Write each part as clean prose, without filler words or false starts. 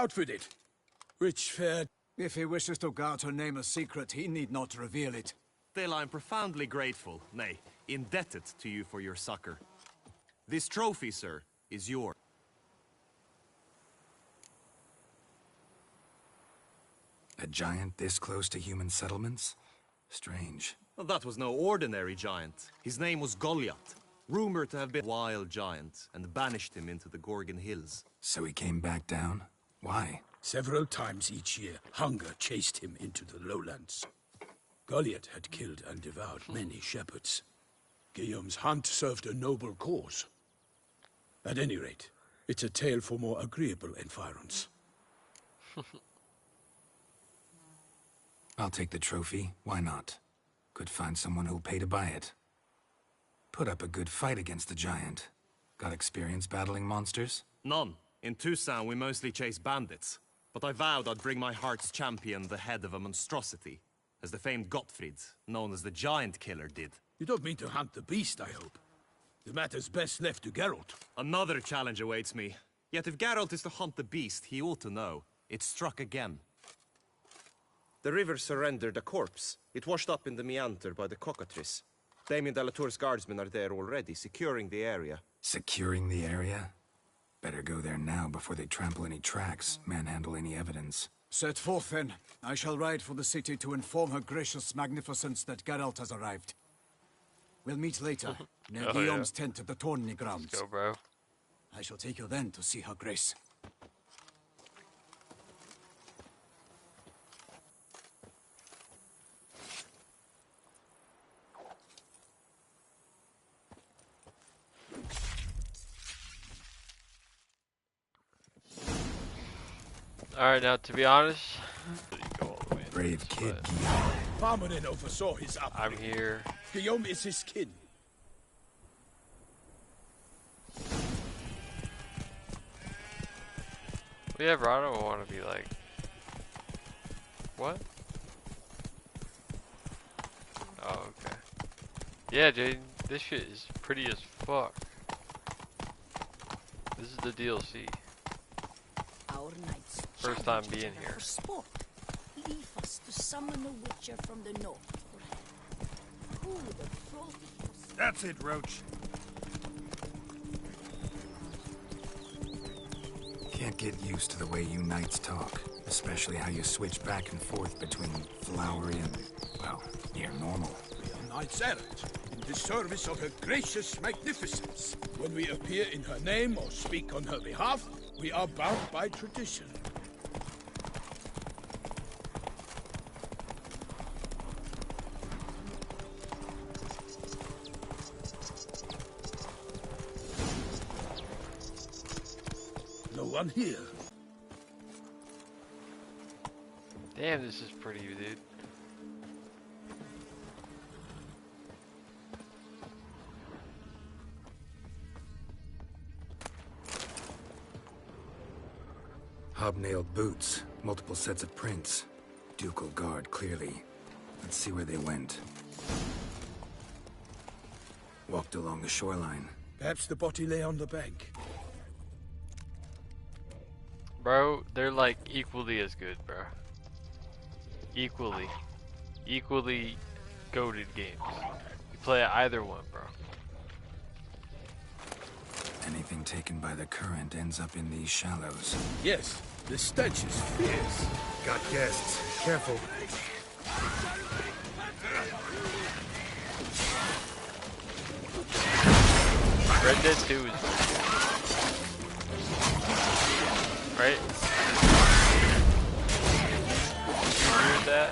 Out with it. Which fair... If he wishes to guard her name a secret, he need not reveal it. Still, I am profoundly grateful, nay, indebted to you for your succor. This trophy, sir, is yours. A giant this close to human settlements? Strange. Well, that was no ordinary giant. His name was Goliath, rumored to have been a wild giant, and banished him into the Gorgon Hills. So he came back down? Why? Several times each year, hunger chased him into the lowlands. Goliath had killed and devoured many shepherds. Guillaume's hunt served a noble cause. At any rate, it's a tale for more agreeable environs. I'll take the trophy. Why not? Could find someone who'll pay to buy it. Put up a good fight against the giant. Got experience battling monsters? None. In Toussaint, we mostly chase bandits. But I vowed I'd bring my heart's champion the head of a monstrosity, as the famed Gottfried, known as the Giant Killer, did. You don't mean to hunt the beast, I hope. The matter's best left to Geralt. Another challenge awaits me. Yet if Geralt is to hunt the beast, he ought to know. It struck again. The river surrendered a corpse. It washed up in the meander by the cockatrice. Damien de la Tour's guardsmen are there already, securing the area. Securing the area? Better go there now before they trample any tracks, manhandle any evidence. Set forth, then. I shall ride for the city to inform her gracious magnificence that Geralt has arrived. We'll meet later, near Guillaume's tent at the tourney grounds. Let's go, bro. I shall take you then to see her grace. Alright, now to be honest, Brave kid, but Guillaume. Farmerin oversaw his I'm upbringing. here. Guillaume is his kin. Yeah, bro, I don't want to be like... What? Oh, okay. Yeah, Jaden, this shit is pretty as fuck. This is the DLC. Our knights First time challenge each being other here. for sport. Leave us to summon a witcher from the north. Who would have thought it was? That's it, Roach. Can't get used to the way you knights talk. Especially how you switch back and forth between flowery and, well, near normal. We are knights errant, in the service of her gracious magnificence. When we appear in her name or speak on her behalf, we are bound by tradition. No one here. Damn, this is pretty, dude. Hobnailed boots, multiple sets of prints. Ducal guard, clearly. Let's see where they went. Walked along the shoreline. Perhaps the body lay on the bank. Bro, they're like equally as good, bro. Equally goated games. You play either one, bro. Anything taken by the current ends up in these shallows. Yes, the stench is fierce. Got guests. Careful. Red Dead 2 is right? You agree with that?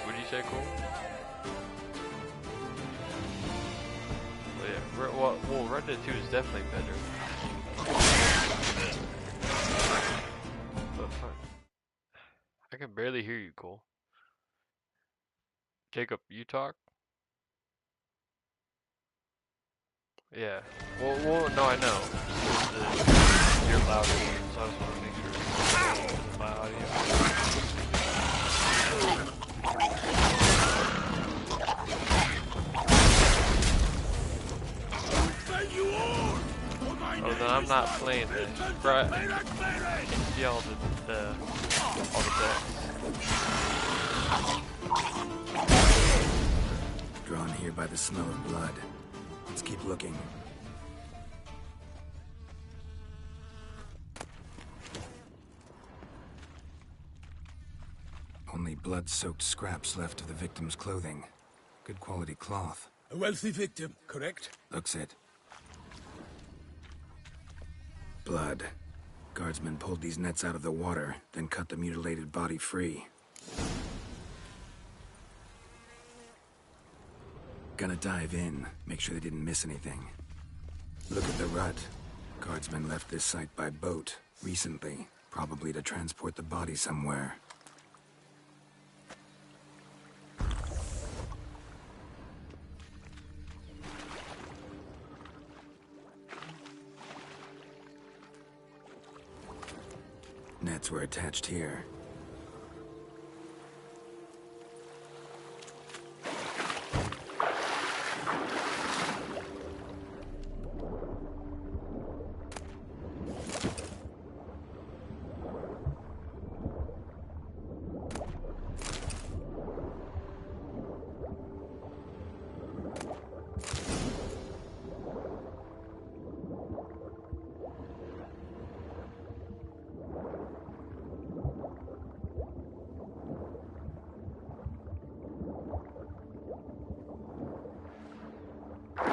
What do you say, Cole? Well, yeah, well, Red Dead 2 is definitely better. But fuck. I can barely hear you, Cole. Jacob, you talk? Yeah. Well, no, I know. You're louder, so I just want to make sure my audio. Oh, then I'm not playing this, right? I can see all the decks. Drawn here by the smell of blood. Let's keep looking. Only blood-soaked scraps left of the victim's clothing. Good quality cloth. A wealthy victim, correct? Looks it. Blood. Guardsmen pulled these nets out of the water, then cut the mutilated body free. Gonna dive in, make sure they didn't miss anything. Look at the rut. Guardsmen left this site by boat, recently, probably to transport the body somewhere. Nets were attached here.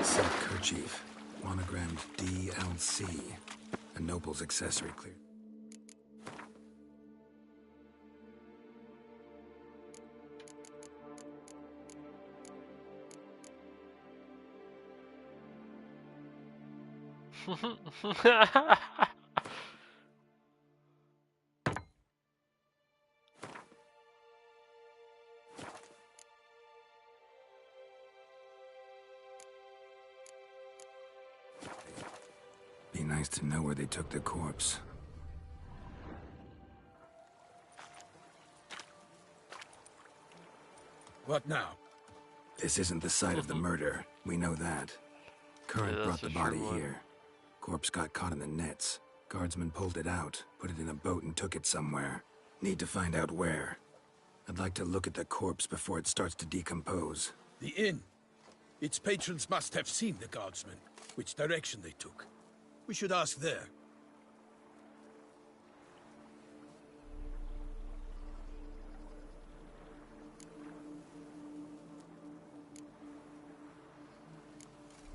Silk kerchief, monogrammed DLC, a noble's accessory clear. Be nice to know where they took the corpse. What now? This isn't the site of the murder. We know that. Current Yeah, brought that's the a sure body one. here. Corpse got caught in the nets. Guardsmen pulled it out, put it in a boat and took it somewhere. Need to find out where. I'd like to look at the corpse before it starts to decompose. The inn. Its patrons must have seen the guardsmen, which direction they took. We should ask there.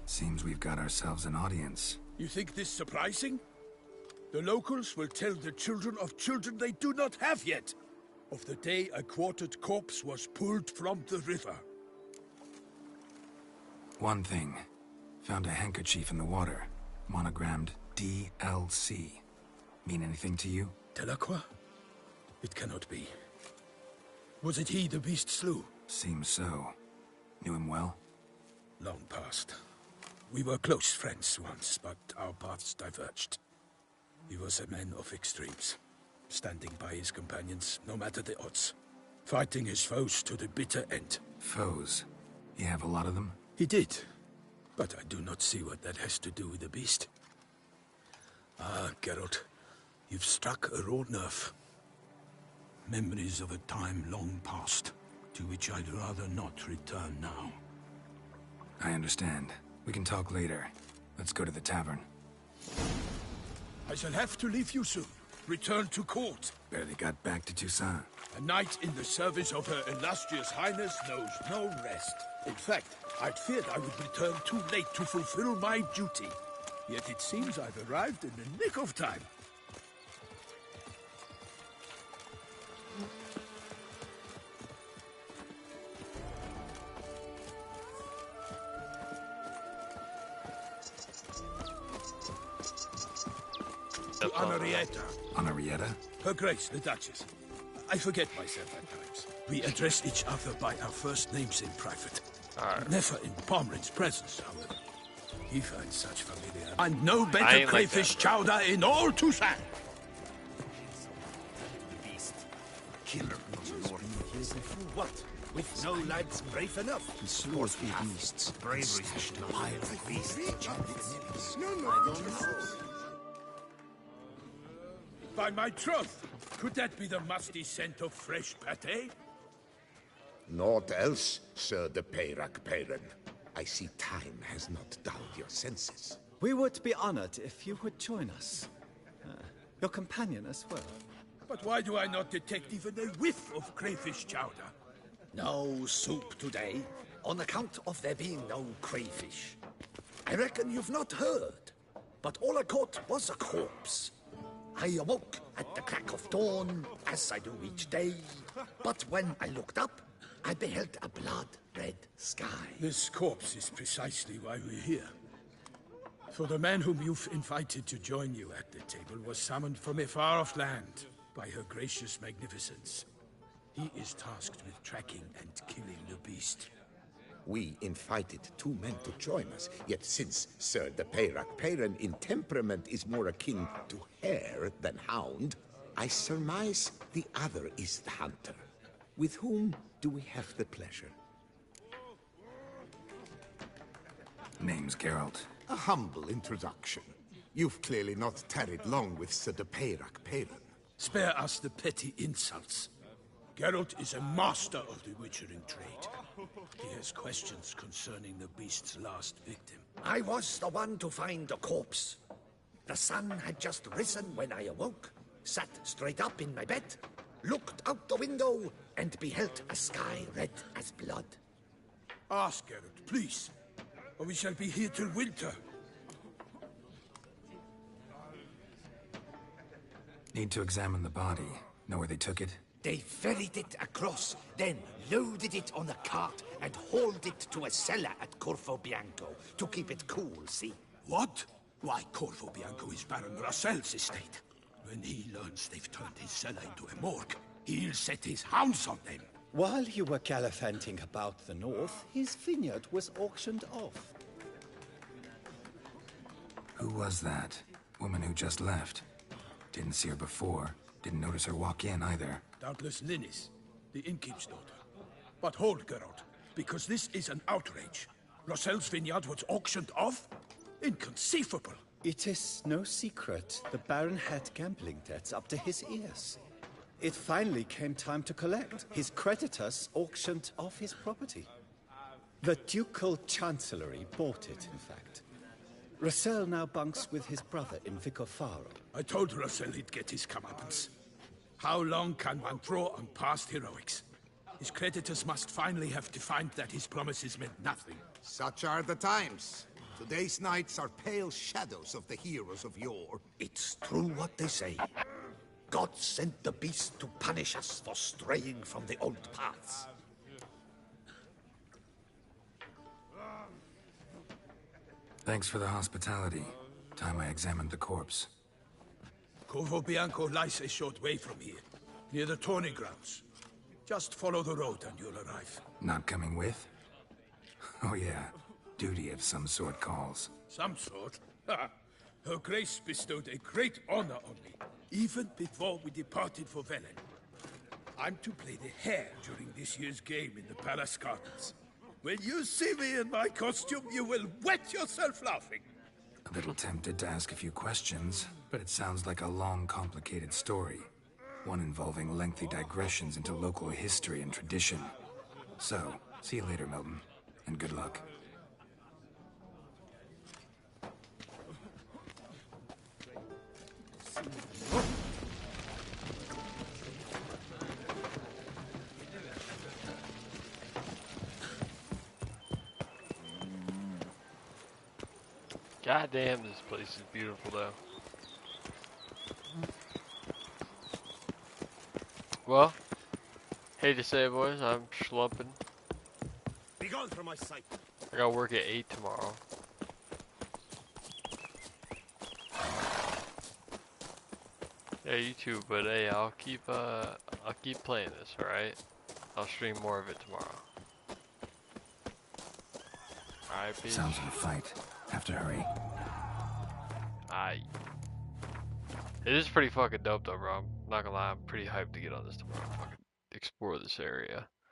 Seems we've got ourselves an audience. You think this surprising? The locals will tell the children of children they do not have yet, of the day a quartered corpse was pulled from the river. One thing. Found a handkerchief in the water. Monogrammed DLC. Mean anything to you? Delacroix? It cannot be. Was it he the beast slew? Seems so. Knew him well? Long past. We were close friends once, but our paths diverged. He was a man of extremes, standing by his companions, no matter the odds. Fighting his foes to the bitter end. Foes. You have a lot of them? He did, but I do not see what that has to do with the beast. Ah, Geralt, you've struck a raw nerve. Memories of a time long past, to which I'd rather not return now. I understand. We can talk later. Let's go to the tavern. I shall have to leave you soon. Return to court. Barely got back to Toussaint. A knight in the service of Her Illustrious Highness knows no rest. In fact, I'd feared I would return too late to fulfill my duty. Yet it seems I've arrived in the nick of time. To Honorrietta. Honorrietta? Her Grace, the Duchess. I forget myself at times. We address each other by our first names in private. Alright. Never in Pomrin's presence, however. He finds such familiarity. And no I better ain't like crayfish that, chowder in all Toussaint. Killer of the Lord. What? With no lads brave enough? He slew the beasts. Bravery should not hire the beasts. By my troth, could that be the musty scent of fresh pate? Naught else, Sir de Peyrac Peyran. I see time has not dulled your senses. We would be honored if you would join us. Your companion as well. But why do I not detect even a whiff of crayfish chowder? No soup today, on account of there being no crayfish. I reckon you've not heard, but all I caught was a corpse. I awoke at the crack of dawn, as I do each day, but when I looked up, I beheld a blood-red sky. This corpse is precisely why we're here. For the man whom you've invited to join you at the table was summoned from a far-off land by her gracious magnificence. He is tasked with tracking and killing the beast. We invited 2 men to join us, yet since Sir de Peyrac Peyran in temperament is more akin to hare than hound, I surmise the other is the hunter. With whom do we have the pleasure? Name's Geralt. A humble introduction. You've clearly not tarried long with Sir de Peyrac Peyran. Spare us the petty insults. Geralt is a master of the witchering trade. He has questions concerning the beast's last victim. I was the one to find the corpse. The sun had just risen when I awoke, sat straight up in my bed, looked out the window, and beheld a sky red as blood. Ask Geralt, please, or we shall be here till winter. Need to examine the body. Know where they took it? They ferried it across, then loaded it on a cart and hauled it to a cellar at Corvo Bianco to keep it cool, see? What? Why, Corvo Bianco is Baron Rossel's estate. When he learns they've turned his cellar into a morgue, he'll set his hounds on them. While you were gallivanting about the north, his vineyard was auctioned off. Who was that? Woman who just left. Didn't see her before. Didn't notice her walk in either. Doubtless Linnis, the innkeep's daughter. But hold, Geralt, because this is an outrage. Rossel's vineyard was auctioned off? Inconceivable. It is no secret the Baron had gambling debts up to his ears. It finally came time to collect. His creditors auctioned off his property. The Ducal Chancellery bought it, in fact. Rossel now bunks with his brother in Vicofaro. I told Rossel he'd get his comeuppance. How long can one throw on past heroics? His creditors must finally have to find that his promises meant nothing. Such are the times. Today's knights are pale shadows of the heroes of yore. It's true what they say. God sent the beast to punish us for straying from the old paths. Thanks for the hospitality. Time I examined the corpse. Corvo Bianco lies a short way from here, near the tourney grounds. Just follow the road and you'll arrive. Not coming with? Oh yeah, duty of some sort calls. Some sort? Her Grace bestowed a great honor on me, even before we departed for Velen. I'm to play the hare during this year's game in the Palace Gardens. When you see me in my costume, you will wet yourself laughing. A little tempted to ask a few questions, but it sounds like a long, complicated story. One involving lengthy digressions into local history and tradition. So, see you later, Milton, and good luck. God damn, this place is beautiful though. Well, hate to say it, boys, I'm schlumping. Be gone from my sight. I gotta work at 8 tomorrow. Yeah, you too, but hey, I'll keep playing this, alright? I'll stream more of it tomorrow. Alright, peace. Sounds like a fight. Have to hurry. It is pretty fucking dope though, bro. I'm not gonna lie, I'm pretty hyped to get on this tomorrow. Fucking explore this area.